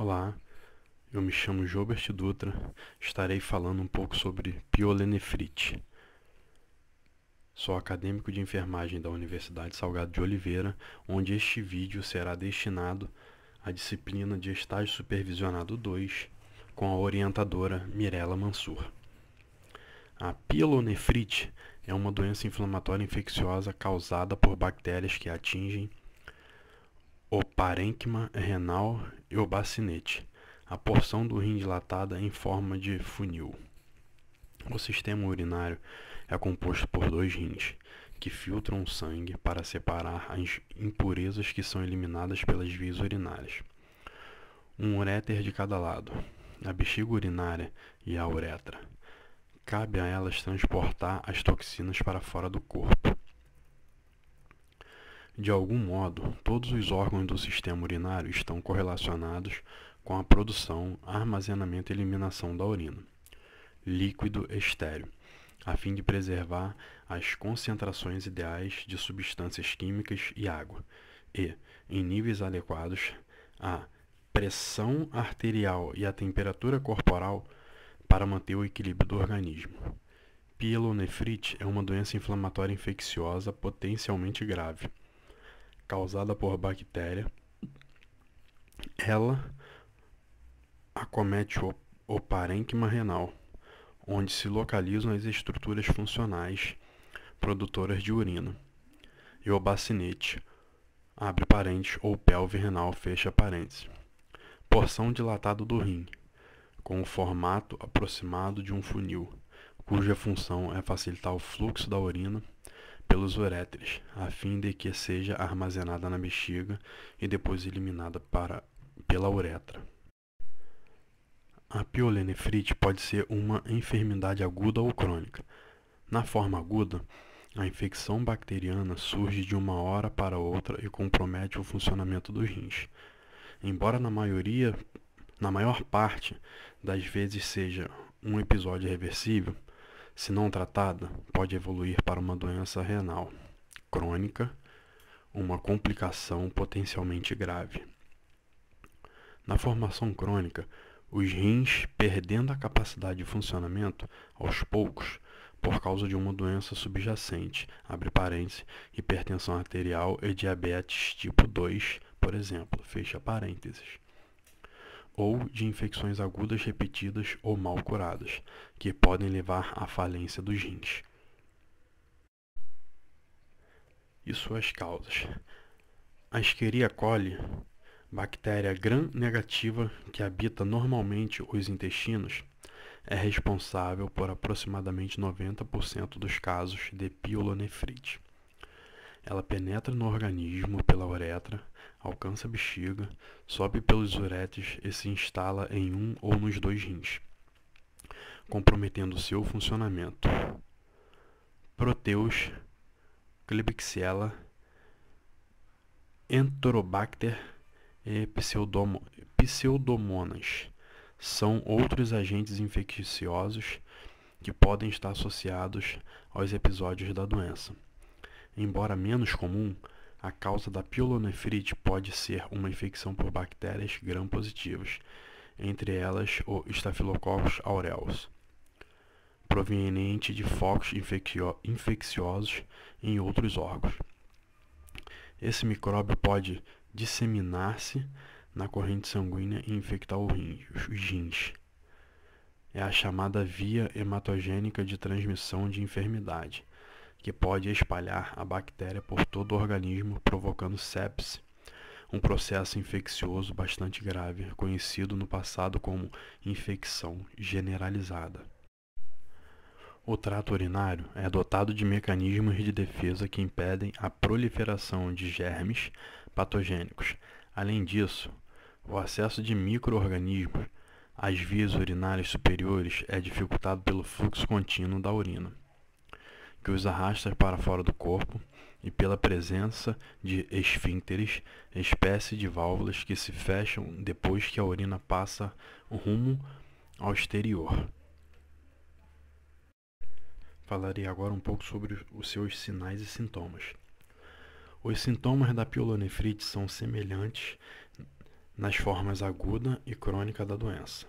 Olá, eu me chamo Jobert Dutra, estarei falando um pouco sobre pielonephritite. Sou acadêmico de enfermagem da Universidade Salgado de Oliveira, onde este vídeo será destinado à disciplina de estágio supervisionado 2, com a orientadora Mirella Mansur. A pielonefrite é uma doença inflamatória infecciosa causada por bactérias que atingem o parênquima renal e o bacinete, a porção do rim dilatada em forma de funil. O sistema urinário é composto por dois rins, que filtram o sangue para separar as impurezas que são eliminadas pelas vias urinárias. Um uréter de cada lado, a bexiga urinária e a uretra. Cabe a elas transportar as toxinas para fora do corpo. De algum modo, todos os órgãos do sistema urinário estão correlacionados com a produção, armazenamento e eliminação da urina, líquido estéril, a fim de preservar as concentrações ideais de substâncias químicas e água, e, em níveis adequados, a pressão arterial e a temperatura corporal para manter o equilíbrio do organismo. Pielonefrite é uma doença inflamatória infecciosa potencialmente grave, causada por bactéria. Ela acomete o parênquima renal, onde se localizam as estruturas funcionais produtoras de urina, e o bacinete, abre parênteses, ou pelve renal, fecha parênteses. Porção dilatada do rim, com o formato aproximado de um funil, cuja função é facilitar o fluxo da urina pelos uréteres, a fim de que seja armazenada na bexiga e depois eliminada pela uretra. A pielonefrite pode ser uma enfermidade aguda ou crônica. Na forma aguda, a infecção bacteriana surge de uma hora para outra e compromete o funcionamento dos rins. Embora na maior parte das vezes seja um episódio reversível, se não tratada, pode evoluir para uma doença renal crônica, uma complicação potencialmente grave. Na formação crônica, os rins perdendo a capacidade de funcionamento aos poucos por causa de uma doença subjacente, abre parênteses, hipertensão arterial e diabetes tipo 2, por exemplo, fecha parênteses, ou de infecções agudas repetidas ou mal curadas, que podem levar à falência dos rins. E suas causas. A Escherichia coli, bactéria gram-negativa que habita normalmente os intestinos, é responsável por aproximadamente 90% dos casos de pielonefrite. Ela penetra no organismo pela uretra, alcança a bexiga, sobe pelos uréteres e se instala em um ou nos dois rins, comprometendo seu funcionamento. Proteus, Klebsiella, Enterobacter e Pseudomonas são outros agentes infecciosos que podem estar associados aos episódios da doença. Embora menos comum, a causa da pielonefrite pode ser uma infecção por bactérias gram-positivas, entre elas o Staphylococcus aureus, proveniente de focos infecciosos em outros órgãos. Esse micróbio pode disseminar-se na corrente sanguínea e infectar os rins. É a chamada via hematogênica de transmissão de enfermidade, que pode espalhar a bactéria por todo o organismo, provocando sepse, um processo infeccioso bastante grave, conhecido no passado como infecção generalizada. O trato urinário é dotado de mecanismos de defesa que impedem a proliferação de germes patogênicos. Além disso, o acesso de micro-organismos às vias urinárias superiores é dificultado pelo fluxo contínuo da urina, que os arrasta para fora do corpo, e pela presença de esfíncteres, espécie de válvulas que se fecham depois que a urina passa rumo ao exterior. Falarei agora um pouco sobre os seus sinais e sintomas. Os sintomas da pielonefrite são semelhantes nas formas aguda e crônica da doença.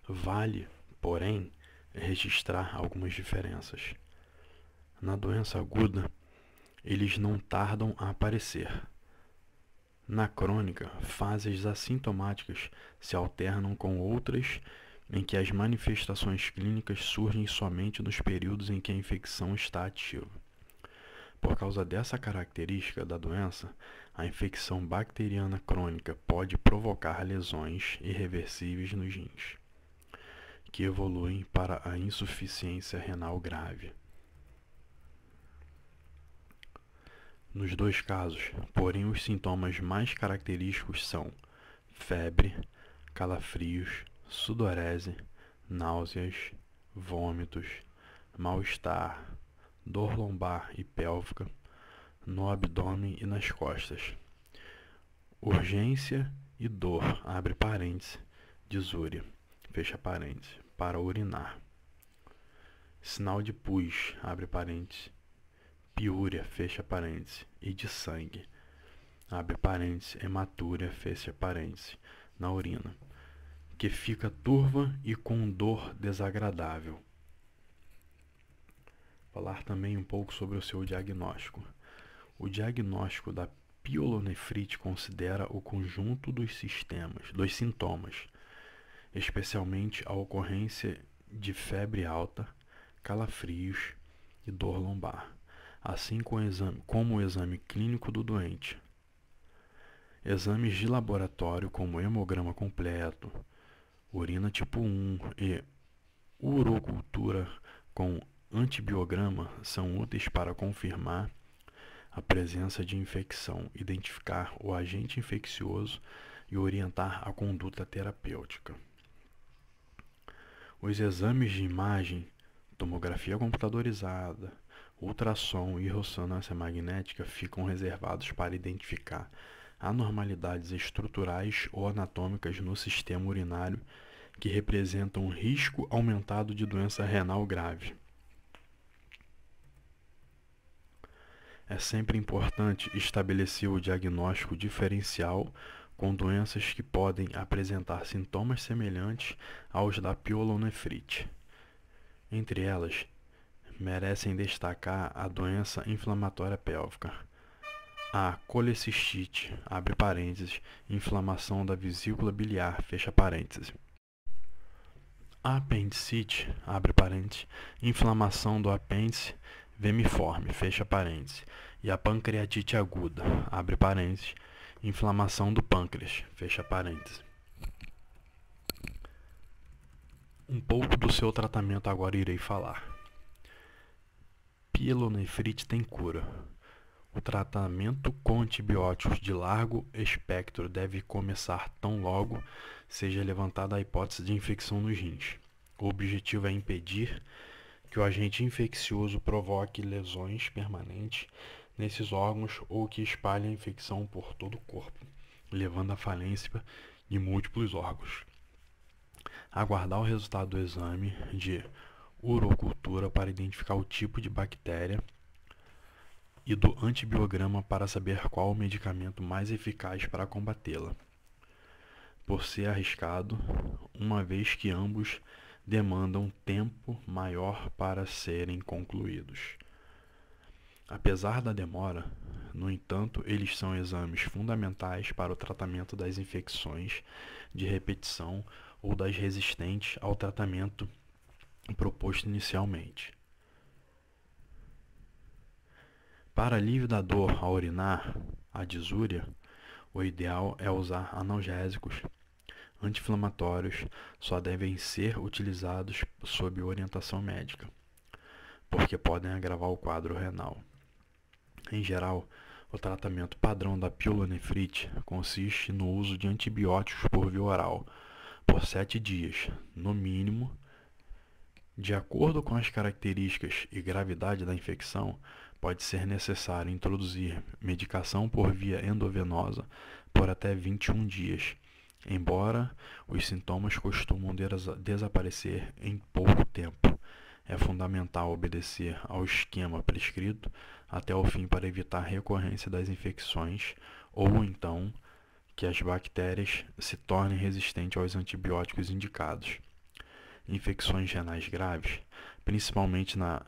Vale, porém, registrar algumas diferenças. Na doença aguda, eles não tardam a aparecer. Na crônica, fases assintomáticas se alternam com outras em que as manifestações clínicas surgem somente nos períodos em que a infecção está ativa. Por causa dessa característica da doença, a infecção bacteriana crônica pode provocar lesões irreversíveis nos rins, que evoluem para a insuficiência renal grave. Nos dois casos, porém, os sintomas mais característicos são febre, calafrios, sudorese, náuseas, vômitos, mal-estar, dor lombar e pélvica, no abdômen e nas costas, urgência e dor, abre parênteses, disúria, fecha parênteses, para urinar, sinal de pus, abre parênteses, piúria, fecha parênteses, e de sangue, abre parênteses, hematúria, fecha parênteses, na urina, que fica turva e com dor desagradável. Falar também um pouco sobre o seu diagnóstico. O diagnóstico da pielonefrite considera o conjunto dos sintomas, especialmente a ocorrência de febre alta, calafrios e dor lombar, assim como o exame clínico do doente. Exames de laboratório como hemograma completo, urina tipo 1 e urocultura com antibiograma são úteis para confirmar a presença de infecção, identificar o agente infeccioso e orientar a conduta terapêutica. Os exames de imagem, tomografia computadorizada, ultrassom e ressonância magnética ficam reservados para identificar anormalidades estruturais ou anatômicas no sistema urinário que representam risco aumentado de doença renal grave. É sempre importante estabelecer o diagnóstico diferencial com doenças que podem apresentar sintomas semelhantes aos da pielonefrite. Entre elas, merecem destacar a doença inflamatória pélvica, a colecistite, abre parênteses, inflamação da vesícula biliar, fecha parênteses. A apendicite, abre parênteses, inflamação do apêndice vermiforme, fecha parênteses. E a pancreatite aguda, abre parênteses, inflamação do pâncreas, fecha parênteses. Um pouco do seu tratamento agora irei falar. Pielonefrite tem cura. O tratamento com antibióticos de largo espectro deve começar tão logo seja levantada a hipótese de infecção nos rins. O objetivo é impedir que o agente infeccioso provoque lesões permanentes nesses órgãos ou que espalhe a infecção por todo o corpo, levando à falência de múltiplos órgãos. Aguardar o resultado do exame de urocultura para identificar o tipo de bactéria e do antibiograma para saber qual o medicamento mais eficaz para combatê-la. Por ser arriscado, uma vez que ambos demandam tempo maior para serem concluídos. Apesar da demora, no entanto, eles são exames fundamentais para o tratamento das infecções de repetição ou das resistentes ao tratamento proposto inicialmente. Para alívio da dor ao urinar, a disúria, o ideal é usar analgésicos. Anti-inflamatórios só devem ser utilizados sob orientação médica, porque podem agravar o quadro renal. Em geral, o tratamento padrão da pielonefrite consiste no uso de antibióticos por via oral por 7 dias, no mínimo. De acordo com as características e gravidade da infecção, pode ser necessário introduzir medicação por via endovenosa por até 21 dias, embora os sintomas costumam desaparecer em pouco tempo. É fundamental obedecer ao esquema prescrito até o fim para evitar a recorrência das infecções ou então que as bactérias se tornem resistentes aos antibióticos indicados. Infecções renais graves, principalmente na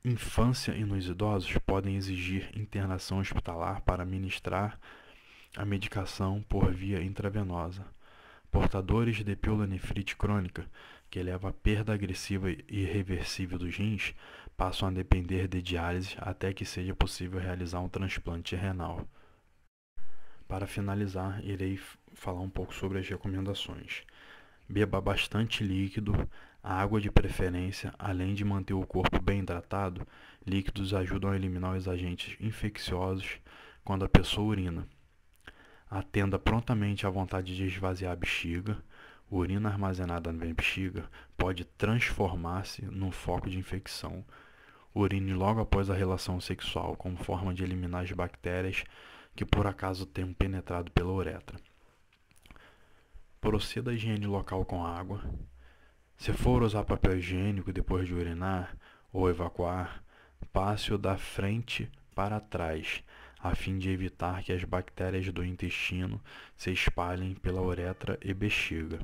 infância e nos idosos, podem exigir internação hospitalar para administrar a medicação por via intravenosa. Portadores de pielonefrite crônica, que leva à perda agressiva e irreversível dos rins, passam a depender de diálise até que seja possível realizar um transplante renal. Para finalizar, irei falar um pouco sobre as recomendações. Beba bastante líquido, água de preferência, além de manter o corpo bem hidratado. Líquidos ajudam a eliminar os agentes infecciosos quando a pessoa urina. Atenda prontamente à vontade de esvaziar a bexiga. Urina armazenada na bexiga pode transformar-se num foco de infecção. Urine logo após a relação sexual, como forma de eliminar as bactérias que por acaso tenham penetrado pela uretra. Proceda a higiene local com água. Se for usar papel higiênico depois de urinar ou evacuar, passe-o da frente para trás, a fim de evitar que as bactérias do intestino se espalhem pela uretra e bexiga.